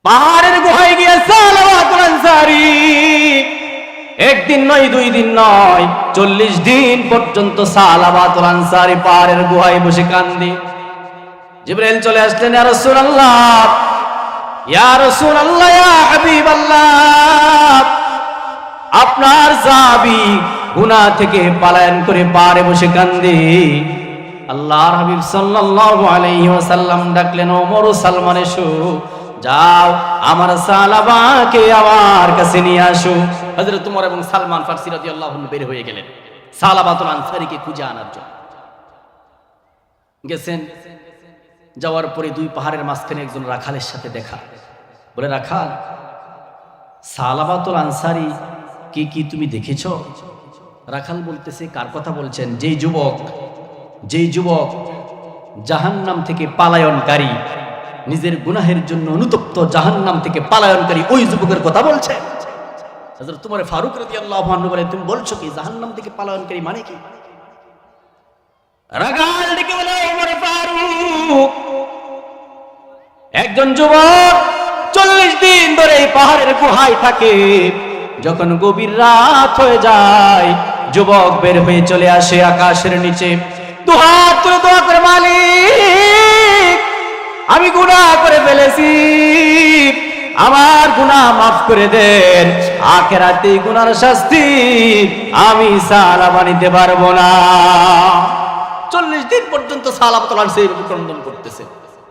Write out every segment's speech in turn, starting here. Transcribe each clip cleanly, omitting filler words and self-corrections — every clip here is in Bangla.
পাহাড়ের গুহায় গিয়ে সালাবাতুল আনসারী একদিন নয়, 2 দিন নয়, 40 দিন পর্যন্ত সালাবাতুল আনসারী পাহাড়ের গুহায় বসে কান্দে। জিবরাইল চলে আসলেন, ইয়া রাসূলুল্লাহ, ইয়া রাসূলুল্লাহ, ইয়া হাবিবাল্লাহ, আপনার সাহাবী গুনাহ থেকে পলায়ন করে পাহাড়ে বসে কান্দে। আল্লাহর হাবিব সাল্লাল্লাহু আলাইহি ওয়াসাল্লাম ডাকলেন, ওমর ও সালমান এসো, যাও আমার সালাবাকে আমার কাছে নিয়ে আসো। হযরত ওমর এবং সালমান ফারসি রাদিয়াল্লাহু আনহু বের হয়ে গেলেন সালাবাতুল আনসারীকে খুঁজে আনার জন্য। গেছেন, যাওয়ার পরে 2 পাহাড়ের মাঝখানে একজন রাখালের সাথে দেখা। বলে, রাখাল, সালাবাতুল আনসারী কি তুমি দেখেছো? রাখাল বলতেছে, কার কথা বলছেন? যেই যুবক জাহান্নাম থেকে পালায়নকারী, নিজের গুনাহের জন্য অনুতপ্ত জাহান্নাম থেকে পালায়নকারী ওই যুবকের কথা বলছে। হযরত ওমর ফারুক রাদিয়াল্লাহু আনহু বলে, তুমি বলছো কি জাহান্নাম থেকে পালায়নকারী মানে কি? রাখাল ডেকে বলে, ওমর ফারুক, একজন যুবক 40 দিন ধরে এই পাহাড়ের গুহায় থাকে। যখন গভীর রাত হয়ে যায়, যুবক বের হয়ে চলে আসে আকাশের নিচে, দুহাত তুলে দোয়া করে, মালিক, আমি গুনাহ করে ফেলেছি, আমার গুনাহ মাফ করে দেন, আখিরাতে গুনার শাস্তি আমি সালাবা নিতে পারবো না। 40 দিন পর্যন্ত সালাবাতুল আনসারী ক্রন্দন করতেছে।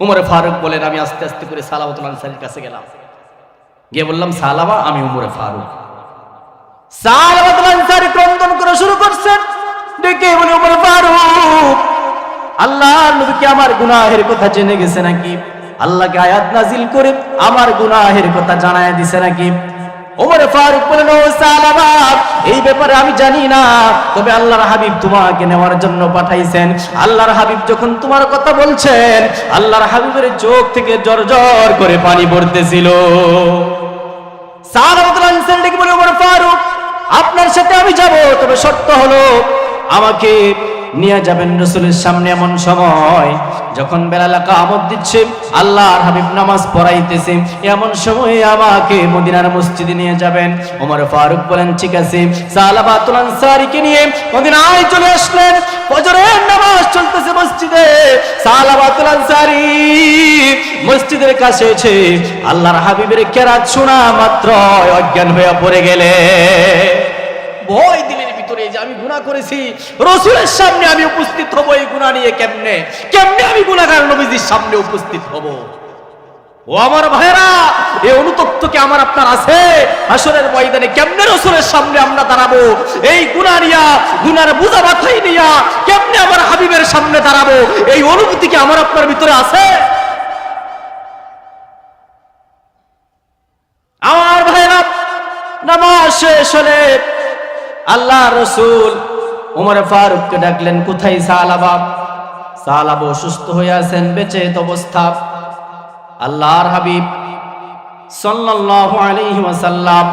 ওমর ফারুক বলেন, আমি আস্তে আস্তে করে সালাবাতুল আনসারীর কাছে গেলাম, গিয়ে বললাম, সালাবা, আমি ওমর ফারুক। সালাবাতুল আনসারী ক্রন্দন করা শুরু করছেন, ডেকে বলে, ওমর ফারুক, আল্লাহর নবী কি আমার গুনাহের কথা জেনে গেছে নাকি? আল্লাহকে আয়াত নাজিল করে আমার গুনাহের কথা জানায় দিছে নাকি? ওমর ফারুক বলেন, ও সালাবা, এই ব্যাপারে আমি জানি না, তবে আল্লাহর হাবিব তোমাকে নেওয়ার জন্য পাঠাইছেন। আল্লাহর হাবিব যখন তোমার কথা বলছেন, আল্লাহর হাবিবের চোখ থেকে জর্জর করে পানি পড়তেছিল। সালাবাতুল আনসারী ডেকে বলে, ওমর ফারুক, আপনার সাথে আমি যাব, তবে শর্ত হলো আমাকে নিয়ে যাবেন রাসূলের সামনে এমন সময় যখন বেলাল ইকামত দিচ্ছে, আল্লাহর হাবিব নামাজ পড়াইতেছে, এমন সময় আমাকে মদিনার মসজিদে নিয়ে যাবেন। ওমর ফারুক বলেন, ঠিক আছে। সালাবাতুল আনসারীকে নিয়ে মদিনায় চলে আসলেন। ফজরের নামাজ চলতেছে মসজিদে। সালাবাতুল আনসারী মসজিদের কাছে এসে আল্লাহর হাবিবের কেরাত শোনা মাত্র অজ্ঞান হয়ে পড়ে গেলে। ভয় দিলের ভিতরে যে আমি গুনাহ করেছি, রাসূলের সামনে আমি উপস্থিত হব, এই গুনাহ নিয়ে কেমনে আমি গুনাহগার নবীজির সামনে উপস্থিত হব? ও আমার ভাইরা, এই অনুতপ্ত কি আমার আপনার আছে? হাসরের ময়দানে কেমনে রাসূলের সামনে আমরা দাঁড়াবো? এই গুনাহ নিয়া, গুনার বোঝা মাথায় নিয়া কেমনে আমার হাবিবের সামনে দাঁড়াবো? এই অনুভূতি কি আমার আপনার ভিতরে আছে? আমার ভাইরা, নামাজ শেষ হলে আল্লাহর রাসূল ওমর ফারুককে ডাকলেন, কোথায় সালাবা? সালাবা অসুস্থ হয়ে আছেন, বেঁচে অবস্থা। আল্লাহর হাবিব সাল্লাল্লাহু আলাইহি ওয়াসাল্লাম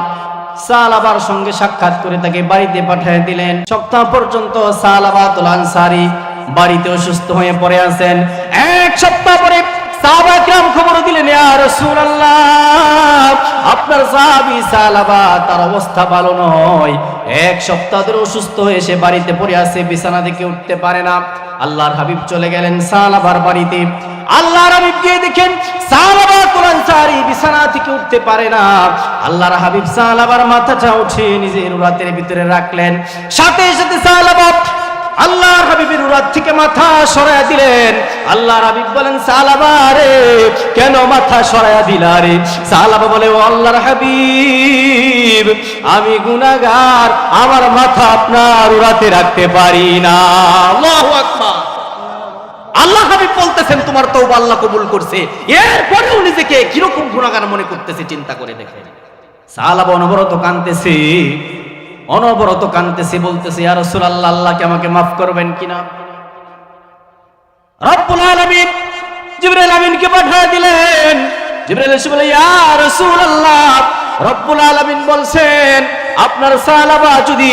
সালাবার সঙ্গে সাক্ষাৎ করে তাকে বাড়িতে পাঠিয়ে দিলেন। সপ্তাহ পর্যন্ত সালাবাতুল আনসারী বাড়িতে অসুস্থ হয়ে পড়ে আছেন। 1 সপ্তাহ পরে সাহাবা কিরাম খবর দিলেন, ইয়া রাসূলুল্লাহ, আপনার সাহাবী সালাবা, তার অবস্থা ভালো নয়, 1 সপ্তাহ ধরে অসুস্থ হয়ে সে বাড়িতে পড়ে আছে, বিছানা থেকে উঠতে পারে না। আল্লাহর হাবিব চলে গেলেন সালাবার বাড়িতে। আল্লাহর হাবিব গিয়ে দেখেন সালাবাতুল আনসারী বিছানা থেকে উঠতে পারে না। আল্লাহর হাবিব সালাবার মাথাটা উঠিয়ে নিজের উরাতের ভিতরে রাখলেন। সাথে সাথে সালাবা আল্লাহর হাবিবের উরাত থেকে মাথা সরায়া দিলেন। আল্লাহর হাবিব বলেন, সালাবা রে, কেন মাথা সরায়া দিলা রে? সালাবা বলে, ও আল্লাহর হাবিব, আমি গুনাহগার, আমার মাথা আপনার উরাতে রাখতে পারি না। আল্লাহু আকবার। আল্লাহ হাবিব বলতেছেন, তোমার তওবা আল্লাহ কবুল করছে, এরপরেও নিজেকে কিরকম গুনাহগার মনে করতেছে চিন্তা করে দেখেন। সালাবা অনবরত কাঁদতেছে, বলতেছে, ইয়া রাসূলুল্লাহ, আল্লাহকে আমাকে মাফ করবেন কিনা? রব্বুল আলামিন জিবরাইল আমিনকে পাঠিয়ে দিলেন। জিবরাইল এসে বলে, ইয়া রাসূলুল্লাহ, রব্বুল আলামিন বলছেন আপনার সাহাবা যদি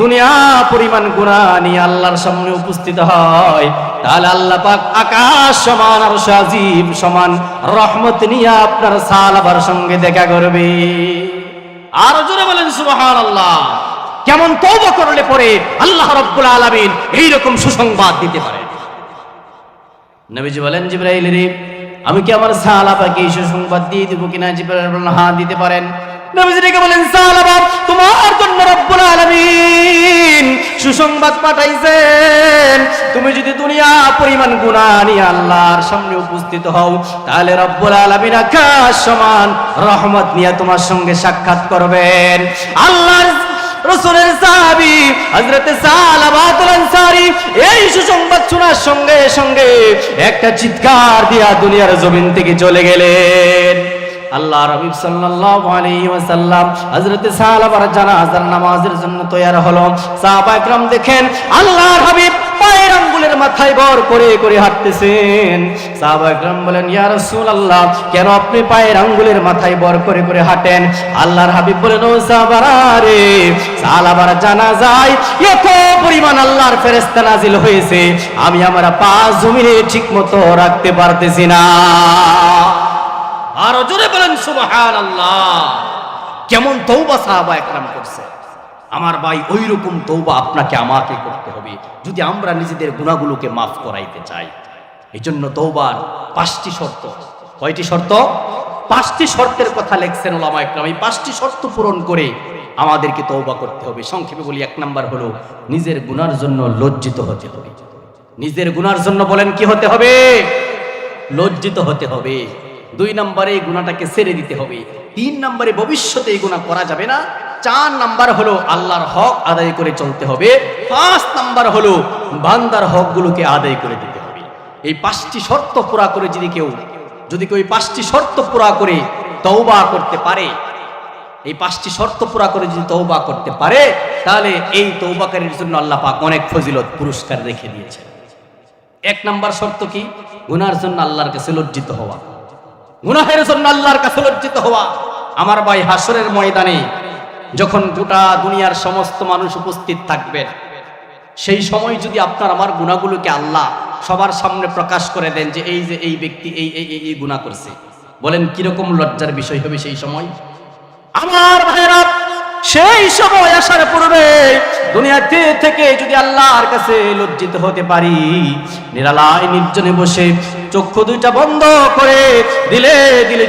দুনিয়া পরিমাণ গুনাহ নিয়ে আল্লাহর সামনে উপস্থিত হয়, তাহলে আল্লাহ পাক আকাশ সমান আর আজিম সমান রহমত নিয়ে আপনার সাহাবার সঙ্গে দেখা করবে। আর জোরে বলেন সুবহানাল্লাহ। কেমন তওবা করলে পরে আল্লাহ রাব্বুল আলামিন এইরকম সুসংবাদ দিতে পারেন। নবীজি বলেন, জিবরাইল রে, আমি কি আমার সাহাবাকে এই সুসংবাদ দিয়ে দেব কিনা? জিবরাইল বলেন, হ্যাঁ দিতে পারেন। নবীজি ডেকে বলেন, সাহাবা, তোমার জন্য রব্বুল আলামিন সুসংবাদ পাঠাইছেন। তুমি যদি দুনিয়া পরিমাণ গুনাহ নিয়ে আল্লাহর সামনে উপস্থিত হও, তাহলে রব্বুল আলামিন আকাশ সমান রহমত নিয়ে তোমার সঙ্গে সাক্ষাৎ করবেন। আল্লাহর রাসূলের সাহাবী হযরত সালাবাতুল আনসারী এই সুসংবাদ শোনার সঙ্গে সঙ্গে একটা চিৎকার দিয়া দুনিয়ার জমিন থেকে চলে গেলেন। আল্লাহ রাসূল সাল্লাল্লাহু আলাইহি ওয়াসাল্লাম হযরত সালাবার জানাজার নামাজের জন্য তৈয়ার হলো। সাহাবা একরাম দেখেন আল্লাহর হাবিব পায়ের আঙ্গুলের মাথায় ভর করে করে হাঁটতেছেন। সাহাবা একরাম বলেন, ইয়া রাসূলুল্লাহ, কেন আপনি পায়ের আঙ্গুলের মাথায় ভর করে করে হাঁটেন? আল্লাহর হাবিব বলেন, ও সাহাবারা রে, সালাবার জানাজায় এত পরিমাণ আল্লাহর ফেরেশতা নাজিল হয়েছে, আমি আমার পা জমিনে ঠিকমতো রাখতে পারতেছি না। আর জোরে বলেন সুবহানাল্লাহ। কেমন তওবা সাহাবা একরাম করছে। আমার ভাই, ওই রকম তওবা আপনাকে আমাকে করতে হবে যদি আমরা নিজেদের গুনাহগুলোকে মাফ করাইতে চাই। এই জন্য তওবার 5টি শর্ত। কয়টি শর্ত? 5টি শর্তের কথা লিখছেন উলামা একরাম। এই 5টি শর্ত পূরণ করে আমাদেরকে তওবা করতে হবে। সংক্ষেপে বলি, 1 নাম্বার হলো নিজের গুনার জন্য লজ্জিত হতে হবে। নিজের গুনার জন্য বলেন কি হতে হবে? লজ্জিত হতে হবে। 2 নম্বরে এই গুনাহটাকে ছেড়ে দিতে হবে। 3 নম্বরে ভবিষ্যতে এই গুনাহ করা যাবে না। 4 নাম্বার হলো আল্লাহর হক আদায় করে চলতে হবে। 5 নাম্বার হলো বান্দার হকগুলোকে আদায় করে দিতে হবে। এই 5টি শর্ত পুরা করে যদি কেউ এই 5টি শর্ত পুরা করে তওবা করতে পারে, এই 5টি শর্ত পুরা করে যদি তওবা করতে পারে, তাহলে এই তওবাকারীর জন্য আল্লাহ পাক অনেক ফজিলত পুরস্কার রেখে দিয়েছেন। 1 নাম্বার শর্ত কি? গুনার জন্য আল্লাহর কাছে লজ্জিত হওয়া। গুনাহের জন্য আল্লাহর কাছে লজ্জিত হওয়া। আমার ভাই, হাসরের ময়দানে যখন গোটা দুনিয়ার সমস্ত মানুষ উপস্থিত থাকবেন, সেই সময় যদি আপনার আমার গুনাহগুলোকে আল্লাহ সবার সামনে প্রকাশ করে দেন যে এই ব্যক্তি এই গুনাহ করছে, বলেন কিরকম লজ্জার বিষয় হবে সেই সময়? আমার ভাইরা, সেই সময় আসার পূর্বে দুনিয়াতে থেকে যদি আল্লাহর কাছে লজ্জিত হতে পারি, নিরালায় নির্জনে বসে চক্ষু 2টা বন্ধ করে দিলে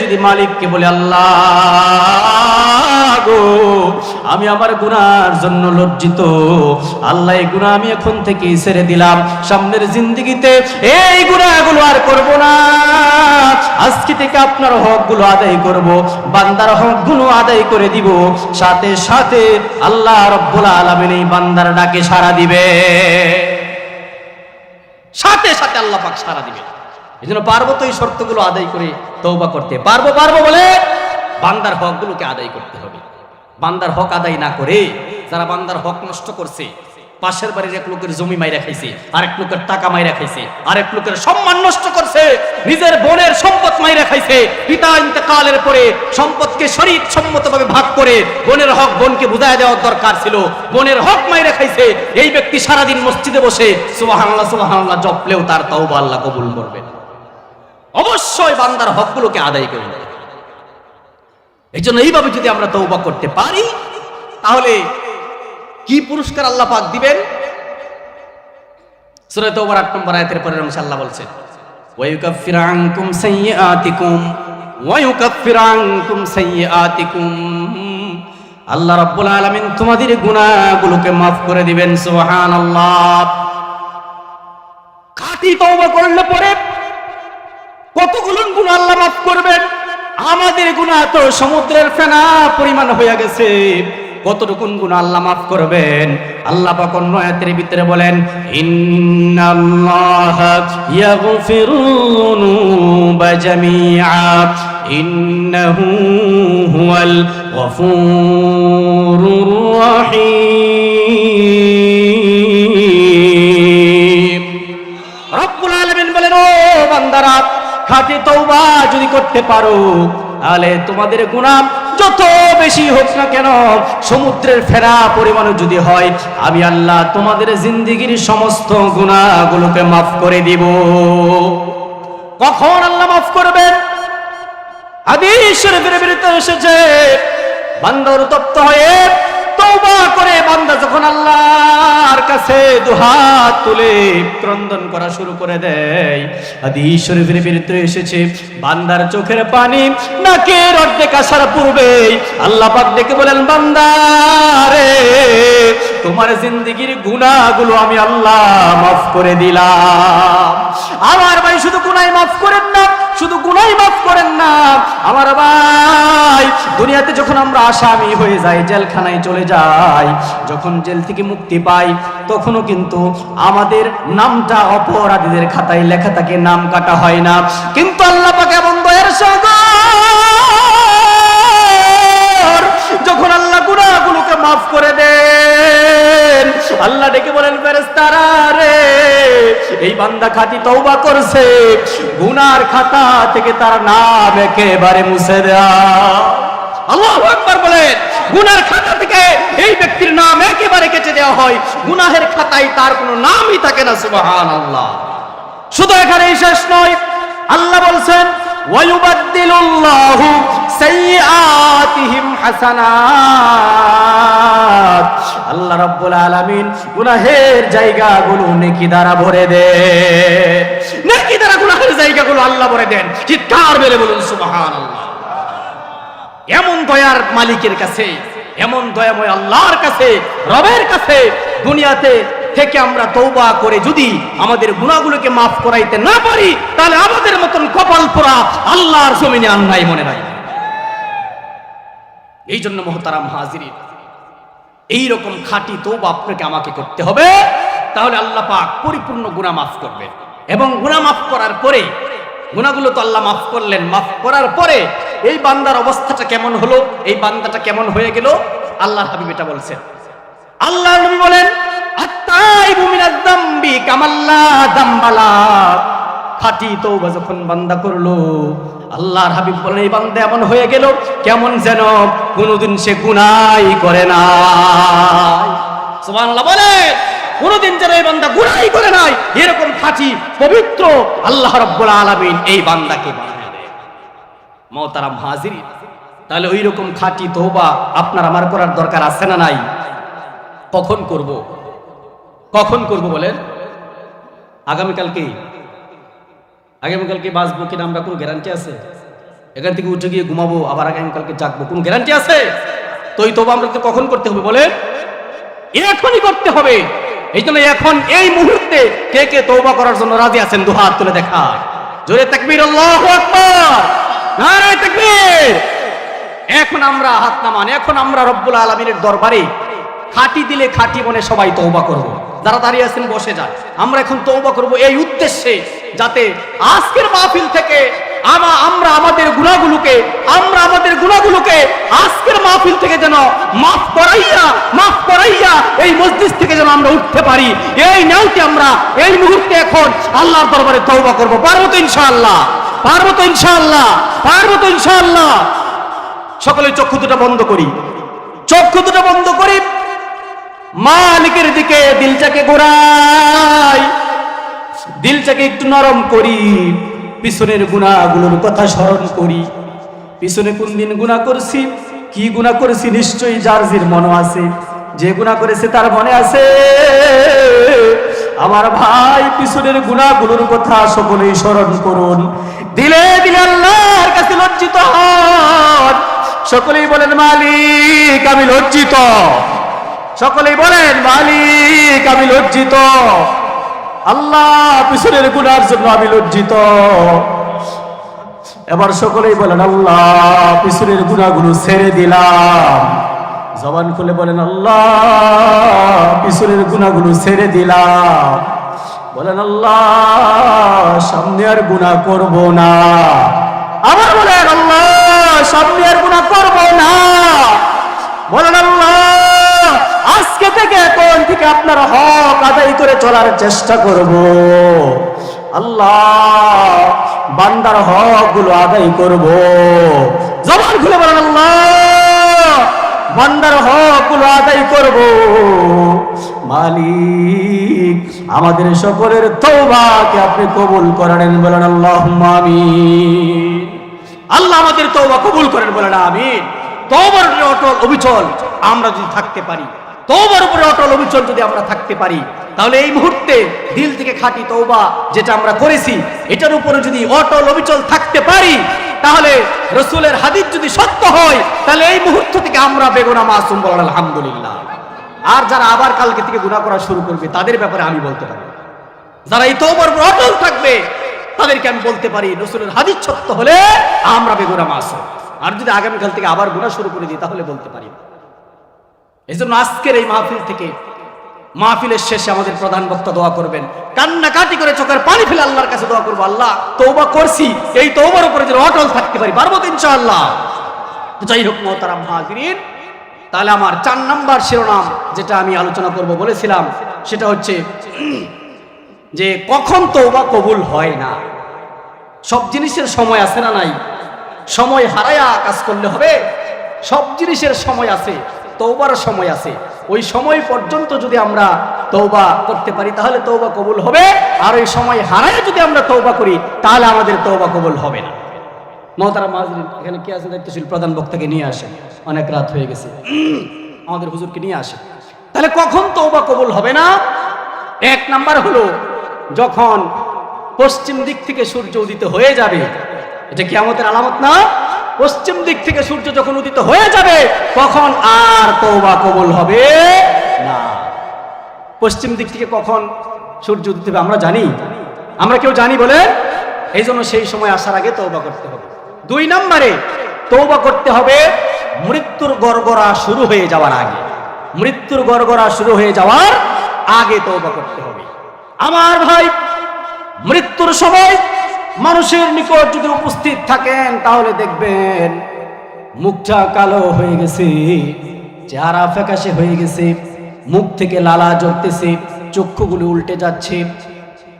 যদি মালিককে বলে, আল্লাহ গো, আমি আমার গুনার জন্য লজ্জিত, আল্লাহ এই গুনাহ আমি এখন থেকে ছেড়ে দিলাম, সামনের জিন্দেগিতে এই গুনাহগুলো আর করব না, আজকে থেকে আপনার হকগুলো আদায় করব, বান্দার হকগুলো আদায় করে দিব, সাথে সাথে আল্লাহ রাব্বুল আলামিন এই বান্দার ডাকে সাড়া দিবে। সাথে সাথে আল্লাহ পাক সাড়া দিবে। এজন্য পারবো তো এই শর্তগুলো আদায় করে তওবা করতে পারবো বলে বান্দার হকগুলোকে আদায় করতে হবে। বান্দার হক আদায় না করে যারা বান্দার হক নষ্ট করছে, পাশের বাড়ির এক লোকের জমি মাইরা খাইছে, আরেক লোকের টাকা মাইরা খাইছে, আরেক লোকের সম্মান নষ্ট করছে, নিজের বোনের সম্পদ মাইরা খাইছে, পিতা ইন্তেকালের পরে সম্পদকে শরীয়ত সম্মতভাবে ভাগ করে বোনের হক বোনকে বুঝায় দেওয়ার দরকার ছিল, বোনের হক মাইরা খাইছে। এই ব্যক্তি সারাদিন মসজিদে বসে সুবহানাল্লাহ সুবহানাল্লাহ জপলেও তার তওবা আল্লাহ কবুল করবে না। অবশ্যই বান্দার হকগুলোকে আদায় করে নিতে হবে। এই জন্য এইভাবে যদি আমরা তওবা করতে পারি, তাহলে কি পুরস্কার আল্লাহ পাক দিবেন? সূরা তাওবার 8 নম্বর আয়াতের পরের অংশে আল্লাহ বলছেন, ওয়া ইউকাফিরু আনকুম সাইয়্যাতিকুম ওয়া ইউকাফিরু আনকুম সাইয়্যাতিকুম, আল্লাহ রাব্বুল আলামিন তোমাদের গুনাহগুলোকে maaf করে দিবেন। সুবহানাল্লাহ। খাঁটি তওবা করলে পরে কতগুলো গুনাহ আল্লাহ maaf করবেন। আমাদের গুনাহ তো সমুদ্রের ফেনা পরিমাণ হয়ে গেছে, কতটুকুন গুনাহ আল্লাহ maaf করবেন। আল্লাহ পাক অন্য আয়াতের ভিতরে বলেন, ইন্নাল্লাহা ইয়াগফিরুন যুনুবা জামিআ ইন্নাহু হুয়াল গফুরুর রহিম। রব্বুল আলামিন বলেন, ও বান্দারা, খাঁটি তওবা যদি করতে পারো, তাহলে তোমাদের গুনাহ যত বেশি হোক না কেন, সমুদ্রের ফেরা পরিমাণ যদি হয়, আমি আল্লাহ তোমাদের জিন্দেগির সমস্ত গুনাহগুলোকে মাফ করে দিব। কখন আল্লাহ মাফ করবেন? হাদিস শরীফের ভিতরে এসেছে, বান্দা অনুতপ্ত হয়ে তওবা করে বান্দা যখন আল্লাহর কাছে দুহাত তুলে ক্রন্দন করা শুরু করে দেয়, হাদিস শরীফের ভিতরে এসেছে, বান্দার চোখের পানি নাকের অর্ধেক আসার পূর্বেই আল্লাহ পাক ডেকে বলেন, বান্দা রে, তোমার জিন্দেগির গুনাহগুলো আমি আল্লাহ মাফ করে দিলাম। আমার ভাই শুধু গুনাহ মাফ করেন না, শুধু গুনাহ মাফ করেন না আমার ভাই, দুনিয়াতে যখন আমরা আসামি হয়ে যাই, জেলখানায় চলে যাই, যখন জেল থেকে মুক্তি পাই, তখনও কিন্তু আমাদের নামটা অপরাধীদের খাতায় লেখা থাকে, নাম কাটা হয় না। কিন্তু আল্লাহ পাক এমন দয়ার সাগর, যখন আল্লাহ গুনাহগুলোকে মাফ করে দেন, আল্লাহ ডেকে বলেন, ফেরেশতারা রে, এই বান্দা খাঁটি তওবা করছে, গুনার খাতা থেকে তার নাম একেবারে মুছে দাও। আল্লাহু আকবার বলেন। গুনার খাতা থেকে এই ব্যক্তির নাম একেবারে কেটে দেওয়া হয়, গুনাহের খাতায় তার কোনো নামই থাকে না। সুবহানাল্লাহ। শুধু এখানেই শেষ নয়, আল্লাহ বলছেন, ওয়ায়ুবাদদিলুল্লাহু সাইয়্যাতিহিম হাসানাত। আল্লাহ রাব্বুল আলামিন গুনাহের জায়গাগুলো নেকি দ্বারা ভরে দেন, নেকি দ্বারা গুনাহের জায়গাগুলো আল্লাহ ভরে দেন। চিৎকার মেরে বলুন সুবহানাল্লাহ। এমন দয়ার মালিকের কাছে, এমন দয়াময় আল্লাহর কাছে, রবের কাছে দুনিয়াতে থেকে আমরা তওবা করে যদি আমাদের গুনাহগুলোকে মাফ করাইতে না পারি, তাহলে আমাদের মতন কপাল পোড়া আল্লাহর জমিনে আর নাই, মনে রাখবেন। এই জন্য মুহতারাম হাজিরিন, এইরকম খাঁটি তওবা আপনাকে আমাকে করতে হবে, তাহলে আল্লাহ পাক পরিপূর্ণ গুনাহ মাফ করবেন। এবং গুনাহ মাফ করার পরে, গুনাহগুলো তো আল্লাহ মাফ করলেন, মাফ করার পরে এই বান্দার অবস্থাটা কেমন হলো, এই বান্দাটা কেমন হয়ে গেল, আল্লাহর হাবিব এটা বলছেন। আল্লাহর নবী বলেন, আত-তাইবু মিনাজ যামবি কামাল্লা যামবালা। খাঁটি তওবা যখন বান্দা করলো, আল্লাহর হাবিব বলেন, এই বান্দা এমন হয়ে গেল কেমন যেন কোনোদিন সে গুনাহই করে না। সুবহানাল্লাহ বলেন। কোনোদিন যেন এই বান্দা গুনাহই করে নাই, এরকম খাঁটি পবিত্র আল্লাহ রাব্বুল আলামিন এই বান্দাকে বানিয়ে দেন। মুহতারাম হাজিরিন, তাহলে ওই রকম খাঁটি তওবা আপনার আমার করার দরকার আছে না নাই? কখন করব? কখন করব বলেন? আগামীকালকে? আগামীকালকে বাঁচবো কিনা আমরা কোনো গ্যারান্টি আছে? এখান থেকে উঠে গিয়ে ঘুমাবো, আবার আগামীকালকে জাগবো, কোনো গ্যারান্টি আছে? তো এই তওবা আমরা কখন করতে হবে বলেন? এখনই করতে হবে। এই জন্য এখন এই মুহূর্তে কে কে তওবা করার জন্য রাজি আছেন? দু হাত তুলে দেখা। জোরে তাকবীর, আল্লাহু আকবার, নারে তাকবীর। এখন আমরা হাত নামান, এখন আমরা রব্বুল আলামিনের দরবারে খাঁটি দিলে খাঁটি মনে সবাই তওবা করব। যারা দাঁড়িয়ে আছেন বসে যান। আমরা এখন তওবা করব এই উদ্দেশ্যে, যাতে আজকের মাহফিল থেকে আমরা আমাদের গুনাহগুলোকে আজকের মাহফিল থেকে যেন মাফ করাইয়া এই মসজিদ থেকে যেন আমরা উঠতে পারি। এই নিয়তে আমরা এই মুহূর্তে এখন আল্লাহর দরবারে তওবা করব। পারবো তো ইনশাআল্লাহ? পারবো তো ইনশাআল্লাহ? পারবো তো ইনশাআল্লাহ? সকলে চক্ষু দুটো বন্ধ করি, চক্ষু দুটো বন্ধ করি, মালিকের দিকে দিলটাকে ঘোরাই, দিলটাকে একটু নরম করি, পিছনের গুনাহগুলোর কথা স্মরণ করি। পিছনে কোন দিন গুনাহ করছি, কি গুনাহ করেছি, নিশ্চয়ই যার যার মনে আছে, যে গুনাহ করেছে তার মনে আছে। আমার ভাই, পিছনের গুনাহগুলোর কথা সকলেই স্মরণ করুন। দিলে দিলে আল্লাহর কাছে লজ্জিত হন। সকলেই বলেন, মালিক আমি লজ্জিত। সকলেই বলেন, মালিক আমি লজ্জিত। আল্লাহ, পিছনের গুনার জন্য আমি লজ্জিত। এবার সকলেই বলেন, আল্লাহ পিছনের গুনাহগুলো ছেড়ে দিলাম। জবান খুলে বলেন, আল্লাহ পিছনের গুনাহগুলো ছেড়ে দিলাম। বলেন, আল্লাহ সামনে আর গুনাহ করব না। আবার বলেন, আল্লাহ সামনে আর গুনাহ করব না। বলেন, আল্লাহ আজকে থেকে, এখন থেকে আপনার হক আদায় করে চলার চেষ্টা করব। আল্লাহ বান্দার হক গুলো আদায় করব। জবান খুলে বলেন, আল্লাহ বান্দার হকগুলো আদায় করব। মালিক আমাদের সকলের তওবাকে আপনি কবুল করেন, বলেন আল্লাহুম্মা আমিন। আল্লাহ আমাদের তওবা কবুল করেন, বলেন আমিন। তওবার উপরে অটল অবিচল আমরা যদি থাকতে পারি, তওবার উপরে অটল অবিচল যদি আমরা থাকতে পারি, তাহলে এই মুহূর্তে দিল থেকে খাঁটি তওবা যেটা আমরা করেছি এটার উপরে যদি অটল অবিচল থাকতে পারি, তাহলে রাসূলের হাদিস যদি সত্য হয়, তাহলে এই মুহূর্ত থেকে আমরা বেগুনাহ মাসুম, বলেন আলহামদুলিল্লাহ। আর যারা আবার কালকে থেকে গুনাহ করা শুরু করবে তাদের ব্যাপারে আমি বলতে পারি, যারা এই তওবার উপর অটল থাকবে তাদেরকে আমি বলতে পারি রাসূলের হাদিস সত্য হলে আমরা বেগুনাহ মাসুম। আর যদি আগামীকাল থেকে আবার গুনাহ শুরু করে দিই তাহলে বলতে পারি। এজন্য আজকের এই মাহফিল থেকে, মাহফিলের শেষে আমাদের প্রধান বক্তা দোয়া করবেন, কান্নাকাটি করে চোখের পানি ফেলে আল্লাহর কাছে দোয়া করবো, আল্লাহ তওবা করছি, এই তওবার উপরে যেন অটল থাকতে পারি, পারবো তো ইনশাআল্লাহ। যাই হোক মুহতারাম হাজিরিন, তাহলে আমার 4 নাম্বার শিরোনাম যেটা আমি আলোচনা করব বলেছিলাম সেটা হচ্ছে যে কখন তওবা কবুল হয় না। সব জিনিসের সময় আছে না নাই? সময় হারায়া কাজ করলে হবে? সব জিনিসের সময় আছে, তওবার সময় আছে। ওই সময় পর্যন্ত যদি আমরা তওবা করতে পারি তাহলে তওবা কবুল হবে, আর ওই সময় হারায় যদি আমরা তওবা করি তাহলে আমাদের তওবা কবুল হবে না। মুহতারাম হাজিরিন, এখানে কে আছেন দায়িত্বশীল প্রধান বক্তাকে নিয়ে আসেন, অনেক রাত হয়ে গেছে, আমাদের হুজুরকে নিয়ে আসেন। তাহলে কখন তওবা কবুল হবে না? 1 নাম্বার হলো যখন পশ্চিম দিক থেকে সূর্য উদিত হয়ে যাবে। এটা কিয়ামতের আলামত না? পশ্চিম দিক থেকে সূর্য যখন উদিত হয়ে যাবে তখন আর তওবা কবুল হবে না। পশ্চিম দিক থেকে কখন সূর্য উদিত হবে আমরা জানি? আমরা কেউ জানি বলে? এই জন্য সেই সময় আসার আগে তওবা করতে হবে। 2 নম্বরে তওবা করতে হবে মৃত্যুর গড়গড়া শুরু হয়ে যাওয়ার আগে। মৃত্যুর গড়গড়া শুরু হয়ে যাওয়ার আগে তওবা করতে হবে। আমার ভাই, মৃত্যুর সময় মানুষের নিকট যদি উপস্থিত থাকেন তাহলে দেখবেন মুখটা কালো হয়ে গেছে, চেহারা ফ্যাকাশে হয়ে গেছে, মুখ থেকে লালা ঝরতেছে, চক্ষুগুলো উল্টে যাচ্ছে।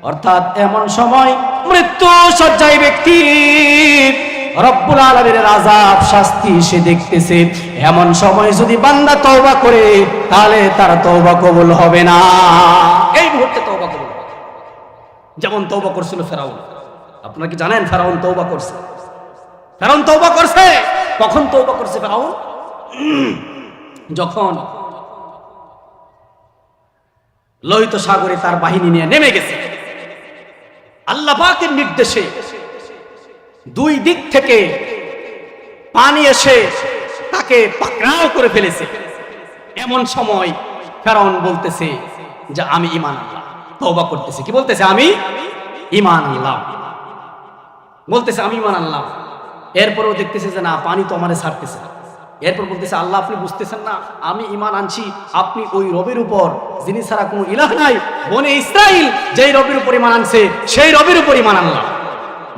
অর্থাৎ এমন সময় মৃত্যু শয্যায় ব্যক্তি রব্বুল আলামিনের আযাব শাস্তি সে দেখতেছে। এমন সময় যদি বান্দা তওবা করে তাহলে তার তওবা কবুল হবে না। এই মুহূর্তে তওবা কবুল হবে, যেমন তওবা করছিল ফেরাউন। আপনারা কি জানেন ফেরাউন তওবা করছে? ফেরাউন তওবা করছে। কখন তওবা করছে ফেরাউন? যখন লোহিত সাগরে তার বাহিনী নিয়ে নেমে গেছে। আল্লাহ পাকের নির্দেশে 2 দিক থেকে পানি এসে তাকে পাকড়াও করে ফেলেছে। এমন সময় ফেরাউন বলতেছে যে আমি ঈমান আনলাম, তওবা করতেছে। কি বলতেছে? আমি ঈমান আনলাম, বলতেছে আমি ঈমান আনলাম। এরপরও দেখতেছে যে না, পানি তো আমারে ছাড়তেছে না। এরপর বলতেছে আল্লাহ আপনি বুঝতেছেন না আমি ঈমান আনছি, আপনি ওই রবের উপর যিনি ছাড়া কোনো ইলাহ নাই, বনে ইসরাইল যেই রবের উপর ঈমান আনছে সেই রবের উপর ঈমান আনলাম।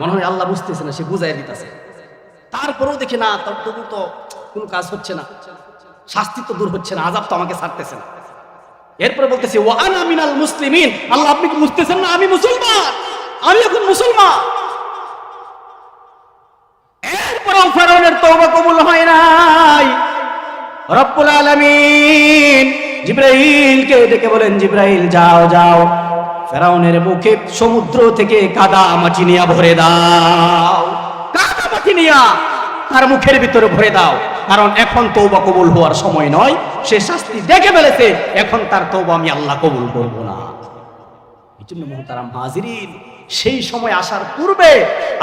মনে হয় আল্লাহ বুঝতেছে না, সে বুঝাই দিতেছে। তারপরেও দেখে না, তবু তো কোনো কাজ হচ্ছে না, শাস্তি তো দূর হচ্ছে না, আযাব তো আমাকে ছাড়তেছে না। এরপরে বলতেছে ওয়া আনা মিনাল মুসলিমিন, আল্লাহ আপনি কি বুঝতেছেন না আমি মুসলমান, আমি এখন মুসলমান। এরপরেও ফেরাউনের তওবা কবুল হয় নাই। রব্বুল আলামিন জিবরাইলকে ডেকে বলেন, জিবরাইল যাও যাও ফেরাউনের মুখে সমুদ্র থেকে কাদা মাটি নিয়ে ভরে দাও, কাদা মাটি নিয়ে তার মুখের ভিতরে ভরে দাও, কারণ এখন তওবা কবুল হওয়ার সময় নয়, সে শাস্তি দেখে ফেলেছে, এখন তার তওবা আমি আল্লাহ কবুল করব না। এই জন্য মুহতারাম হাজিরিন, সেই সময় আসার পূর্বে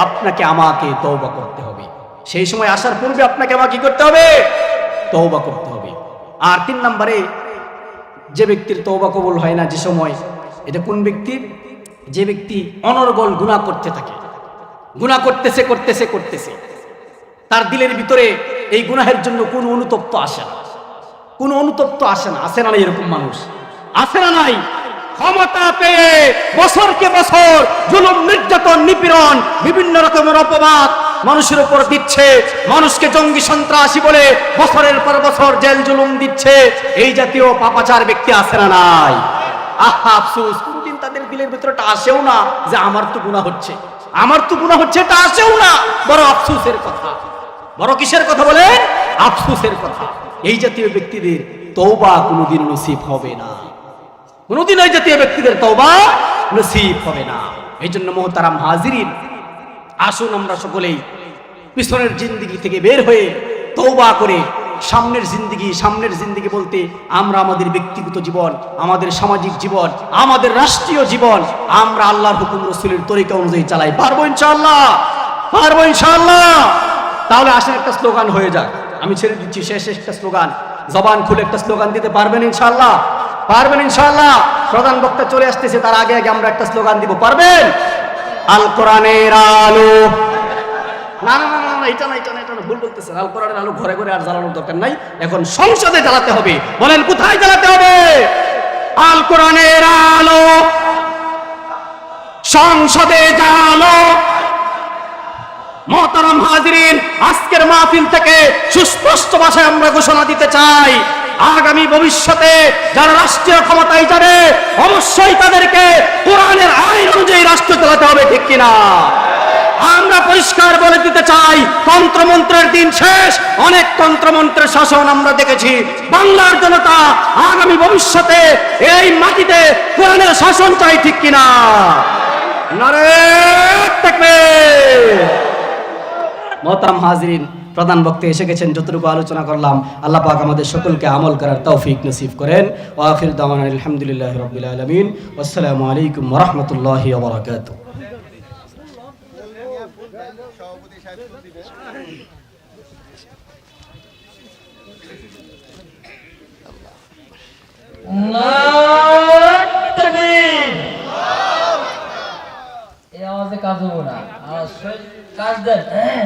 আপনাকে আমাকে তওবা করতে হবে। সেই সময় আসার পূর্বে আপনাকে আমাকে কি করতে হবে? তওবা করতে হবে। আর 3 নম্বরে যে ব্যক্তির তওবা কবুল হয় না যে সময়, এটা কোন ব্যক্তি? যে ব্যক্তি অনর্গল গুনাহ করতে থাকে, গুনাহ করতেছে করতেছে করতেছে, তার দিলের ভিতরে এই গুনাহের জন্য কোনো অনুতপ্ত আসে না, কোনো অনুতপ্ত আসে না। আসে না এরকম মানুষ? আসে না নাই? ক্ষমতা পেয়ে বছরকে বছর জুলুম, নির্যাতন, নিপীড়ন, বিভিন্ন রকমের অপবাদ মানুষের উপর দিচ্ছে, মানুষকে জঙ্গি সন্ত্রাসী বলে বছরের পর বছর জেল জুলুম দিচ্ছে, এই জাতীয় পাপাচার ব্যক্তি আছে না নাই? আহা আফসোস, কোনদিন তাদের দিলের ভিতরটা আসেও না যে আমার তো গুনাহ হচ্ছে, আমার তো গুনাহ হচ্ছে, এটা আসেও না। বড় আফসোসের কথা। বড় কিসের কথা বলেন? আফসোসের কথা। এই জাতীয় ব্যক্তিদের তওবা কোনোদিন নসিব হবে না, কোনোদিন এই জাতীয় ব্যক্তিদের তওবা নসিব হবে না। এই জন্য মুহতারাম হাজিরিন, আসুন আমরা সকলেই পিছনের জিন্দেগি থেকে বের হয়ে তওবা করে সামনের জিন্দেগি বলতে আমরা আমাদের ব্যক্তিগত জীবন, আমাদের সামাজিক জীবন, আমাদের রাষ্ট্রীয় জীবন আমরা আল্লাহর হুকুম রাসূলের তরিকা অনুযায়ী চালাই। পারবো ইনশাআল্লাহ, পারবো ইনশাআল্লাহ। তাহলে আসেন একটা স্লোগান হয়ে যাক, আমি ছেড়ে দিচ্ছি শেষ একটা স্লোগান, জবান খুলে একটা স্লোগান দিতে পারবেন ইনশাআল্লাহ? পারবেন ইনশাআল্লাহ? প্রধান বক্তা চলে আসতেছে, তার আগে আগে আমরা একটা স্লোগান দিব, পারবেন? আল কোরআনের আলো, না না না না, এটা না এটা না, এটা না, ভুল বলতেছেন। আল কোরআনের আলো ঘরে ঘরে আর জ্বালানোর দরকার নাই, এখন সংসদে জ্বালাতে হবে। বলেন কোথায় জ্বালাতে হবে? আল কোরআনের আলো সংসদে জ্বালো। মুহতারাম হাজিরিন, আজকের মাহফিল থেকে সুস্পষ্ট ভাষায় আমরা ঘোষণা দিতে চাই, আগামী ভবিষ্যতে যারা রাষ্ট্রীয় ক্ষমতায় যাবে অবশ্যই তাদেরকে কোরআনের আইন অনুযায়ী রাষ্ট্র চালাতে হবে, ঠিক কিনা? আমরা পরিষ্কার বলে দিতে চাই, তন্ত্রমন্ত্রের দিন শেষ। অনেক তন্ত্রমন্ত্রের শাসন আমরা দেখেছি। বাংলার জনতা আগামী ভবিষ্যতে এই মাটিতে কোরআনের শাসন চাই, ঠিক কিনা? নারে তাকবীর। মুহতারাম হাজিরিন, প্রধান বক্তা এসে গেছেন, যতটুকু আলোচনা করলাম আল্লাহ পাক আমাদের সকলকে আমল করার তৌফিক নসিব করেন। ওয়া আখির দাওয়ানা আলহামদুলিল্লাহি রাব্বিল আলামিন। আসসালামু আলাইকুম ওয়া রাহমাতুল্লাহি ওয়া বারাকাতুহু। এই আওয়াজে কাজ হবো না, কাজ দেন।